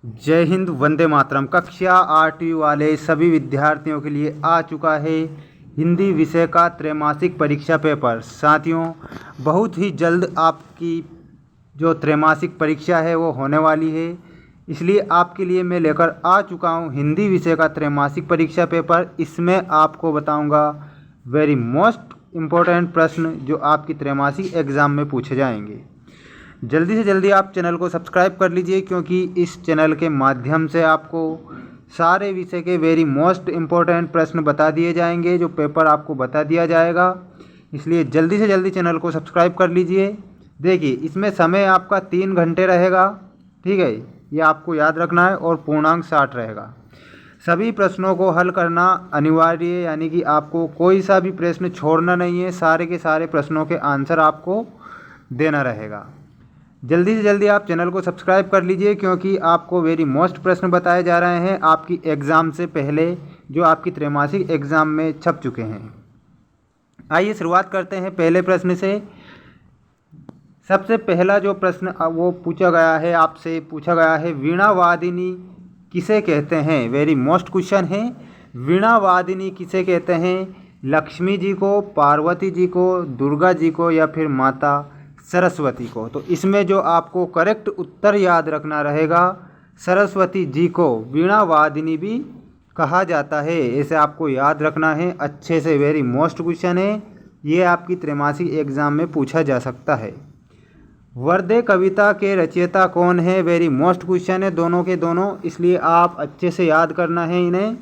जय हिंद, वंदे मातरम। कक्षा 8वीं वाले सभी विद्यार्थियों के लिए आ चुका है हिंदी विषय का त्रैमासिक परीक्षा पेपर। साथियों, बहुत ही जल्द आपकी जो त्रैमासिक परीक्षा है वो होने वाली है, इसलिए आपके लिए मैं लेकर आ चुका हूँ हिंदी विषय का त्रैमासिक परीक्षा पेपर। इसमें आपको बताऊँगा वेरी मोस्ट इम्पोर्टेंट प्रश्न जो आपकी त्रैमासिक एग्ज़ाम में पूछे जाएंगे। जल्दी से जल्दी आप चैनल को सब्सक्राइब कर लीजिए, क्योंकि इस चैनल के माध्यम से आपको सारे विषय के वेरी मोस्ट इम्पोर्टेंट प्रश्न बता दिए जाएंगे, जो पेपर आपको बता दिया जाएगा। इसलिए जल्दी से जल्दी चैनल को सब्सक्राइब कर लीजिए। देखिए, इसमें समय आपका 3 घंटे रहेगा, ठीक है, ये आपको याद रखना है, और पूर्णांक 60 रहेगा। सभी प्रश्नों को हल करना अनिवार्य है, यानी कि आपको कोई सा भी प्रश्न छोड़ना नहीं है, सारे के सारे प्रश्नों के आंसर आपको देना रहेगा। जल्दी से जल्दी आप चैनल को सब्सक्राइब कर लीजिए, क्योंकि आपको वेरी मोस्ट प्रश्न बताए जा रहे हैं आपकी एग्ज़ाम से पहले, जो आपकी त्रैमासिक एग्ज़ाम में छप चुके हैं। आइए शुरुआत करते हैं पहले प्रश्न से। सबसे पहला जो प्रश्न वो पूछा गया है, आपसे पूछा गया है, वीणा वादिनी किसे कहते हैं। वेरी मोस्ट क्वेश्चन है। वीणा वादिनी किसे कहते हैं? लक्ष्मी जी को, पार्वती जी को, दुर्गा जी को, या फिर माता सरस्वती को। तो इसमें जो आपको करेक्ट उत्तर याद रखना रहेगा, सरस्वती जी को वीणा वादिनी भी कहा जाता है, ऐसे आपको याद रखना है अच्छे से। वेरी मोस्ट क्वेश्चन है, ये आपकी त्रैमासिक एग्ज़ाम में पूछा जा सकता है। वर्दे कविता के रचयिता कौन है? वेरी मोस्ट क्वेश्चन है, दोनों के दोनों, इसलिए आप अच्छे से याद करना है इन्हें।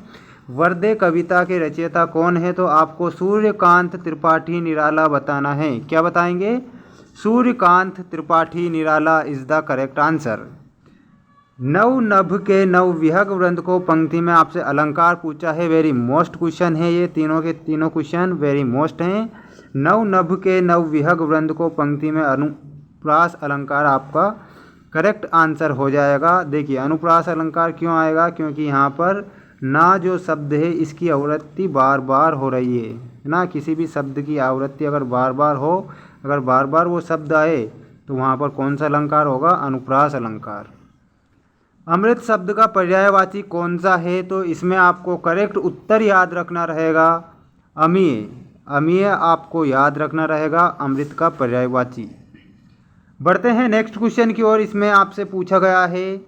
वर्दे कविता के रचयिता कौन है? तो आपको सूर्यकांत त्रिपाठी निराला बताना है। क्या बताएंगे? Suryakant Tripathi Nirala is the correct answer. नव नभ के नव विहग वृंद को पंक्ति में आपसे अलंकार पूछा है। वेरी मोस्ट क्वेश्चन है, ये तीनों के तीनों क्वेश्चन वेरी मोस्ट हैं। नव नभ के नव विहग वृंद को पंक्ति में अनुप्रास अलंकार आपका करेक्ट आंसर हो जाएगा। देखिए, अनुप्रास अलंकार क्यों आएगा? क्योंकि यहाँ पर ना जो शब्द है इसकी आवृत्ति बार बार हो रही है ना। किसी भी शब्द की आवृत्ति अगर बार बार हो, अगर बार बार वो शब्द आए, तो वहाँ पर कौन सा अलंकार होगा? अनुप्रास अलंकार। अमृत शब्द का पर्यायवाची कौन सा है? तो इसमें आपको करेक्ट उत्तर याद रखना रहेगा अमीय। अमीय आपको याद रखना रहेगा अमृत का पर्यायवाची। बढ़ते हैं नेक्स्ट क्वेश्चन की ओर। इसमें आपसे पूछा गया है,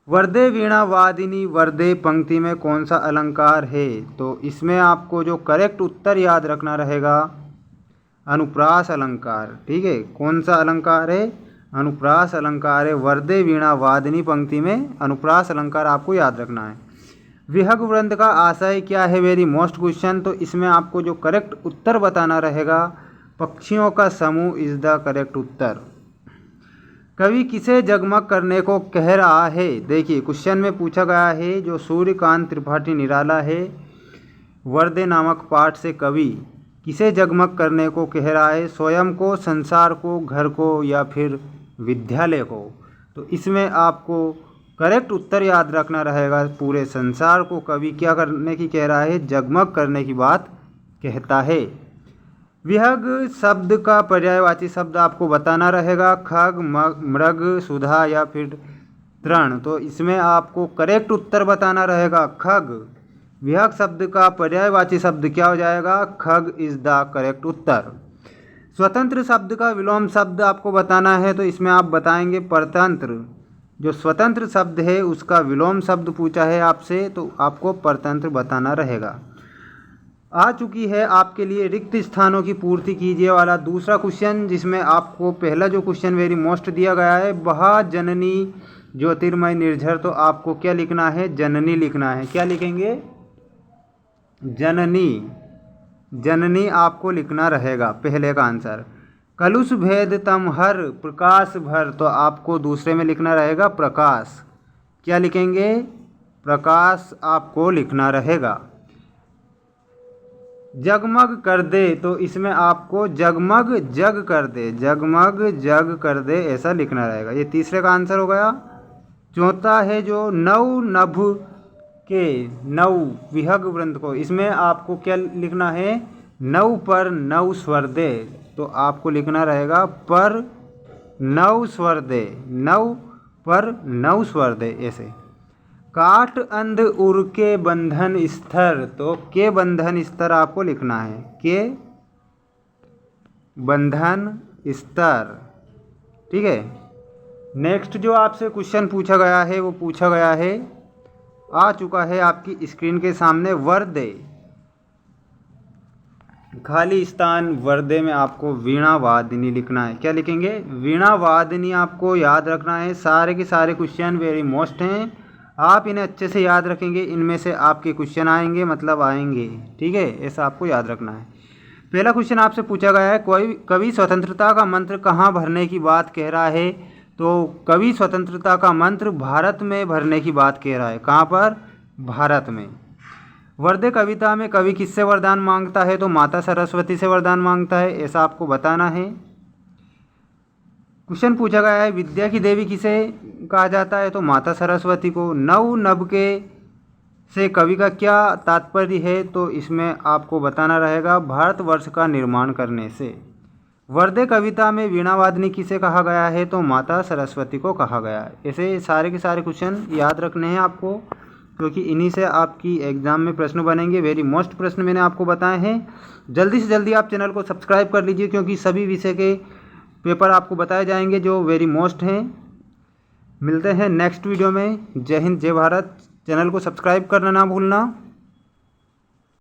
वर्दे वीणा वादिनी वर्दे पंक्ति में कौन सा अलंकार है? तो इसमें आपको जो करेक्ट उत्तर याद रखना रहेगा अनुप्रास अलंकार। ठीक है, कौन सा अलंकार है? अनुप्रास अलंकार है। वर्दे वीणा वादिनी पंक्ति में अनुप्रास अलंकार आपको याद रखना है। विहग वृंद का आशय क्या है? Very most question. तो इसमें आपको जो करेक्ट उत्तर बताना रहेगा, पक्षियों का समूह इज़ द करेक्ट उत्तर। कवि किसे जगमग करने को कह रहा है? देखिए, क्वेश्चन में पूछा गया है, जो सूर्यकांत त्रिपाठी निराला है, वर्दे नामक पाठ से कवि किसे जगमग करने को कह रहा है? स्वयं को, संसार को, घर को, या फिर विद्यालय को। तो इसमें आपको करेक्ट उत्तर याद रखना रहेगा, पूरे संसार को कवि क्या करने की कह रहा है? जगमग करने की बात कहता है। विहग शब्द का पर्यायवाची शब्द आपको बताना रहेगा, खग, मृग, सुधा, या फिर तृण। तो इसमें आपको करेक्ट उत्तर बताना रहेगा खग। विहग शब्द का पर्यायवाची शब्द क्या हो जाएगा? खग इज़ द करेक्ट उत्तर। स्वतंत्र शब्द का विलोम शब्द आपको बताना है, तो इसमें आप बताएंगे परतंत्र। जो स्वतंत्र शब्द है उसका विलोम शब्द पूछा है आपसे, तो आपको परतंत्र बताना रहेगा। आ चुकी है आपके लिए रिक्त स्थानों की पूर्ति कीजिए वाला दूसरा क्वेश्चन, जिसमें आपको पहला जो क्वेश्चन वेरी मोस्ट दिया गया है, बहा जननी ज्योतिर्मय निर्झर। तो आपको क्या लिखना है? जननी लिखना है। क्या लिखेंगे? जननी। जननी आपको लिखना रहेगा पहले का आंसर। कलुष भेद तम हर प्रकाश भर। तो आपको दूसरे में लिखना रहेगा प्रकाश। क्या लिखेंगे? प्रकाश आपको लिखना रहेगा। जगमग कर दे, तो इसमें आपको जगमग जग कर दे, जगमग जग कर दे, ऐसा लिखना रहेगा। ये तीसरे का आंसर हो गया। चौथा है जो नव नभ के नव विहग वृंद को, इसमें आपको क्या लिखना है? नव पर नव स्वर दे। तो आपको लिखना रहेगा पर नव स्वर दे, नव पर नौ स्वर दे। ऐसे काट अंध उर के बंधन स्तर, तो के बंधन स्तर आपको लिखना है, के बंधन स्तर। ठीक है। नेक्स्ट जो आपसे क्वेश्चन पूछा गया है वो पूछा गया है, आ चुका है आपकी स्क्रीन के सामने, वर्दे। खाली स्थान वर्दे में आपको वीणा वादिनी लिखना है। क्या लिखेंगे? वीणा वादिनी आपको याद रखना है। सारे के सारे क्वेश्चन वेरी मोस्ट हैं, आप इन्हें अच्छे से याद रखेंगे, इनमें से आपके क्वेश्चन आएंगे, मतलब आएंगे। ठीक है, ऐसा आपको याद रखना है। पहला क्वेश्चन आपसे पूछा गया है, कोई कवि स्वतंत्रता का मंत्र कहाँ भरने की बात कह रहा है? तो कवि स्वतंत्रता का मंत्र भारत में भरने की बात कह रहा है। कहाँ पर? भारत में। वर्दे कविता में कवि किससे वरदान मांगता है? तो माता सरस्वती से वरदान मांगता है, ऐसा आपको बताना है। क्वेश्चन पूछा गया है, विद्या की देवी किसे कहा जाता है? तो माता सरस्वती को। नव नभ के से कवि का क्या तात्पर्य है? तो इसमें आपको बताना रहेगा भारतवर्ष का निर्माण करने से। वर्दे कविता में वीणावादिनी किसे कहा गया है? तो माता सरस्वती को कहा गया है। ऐसे सारे के सारे क्वेश्चन याद रखने हैं आपको, क्योंकि इन्हीं से आपकी एग्ज़ाम में प्रश्न बनेंगे। वेरी मोस्ट प्रश्न मैंने आपको बताए हैं। जल्दी से जल्दी आप चैनल को सब्सक्राइब कर लीजिए, क्योंकि सभी विषय के पेपर आपको बताए जाएंगे जो वेरी मोस्ट हैं। मिलते हैं नेक्स्ट वीडियो में। जय हिंद, जय भारत। चैनल को सब्सक्राइब करना ना भूलना।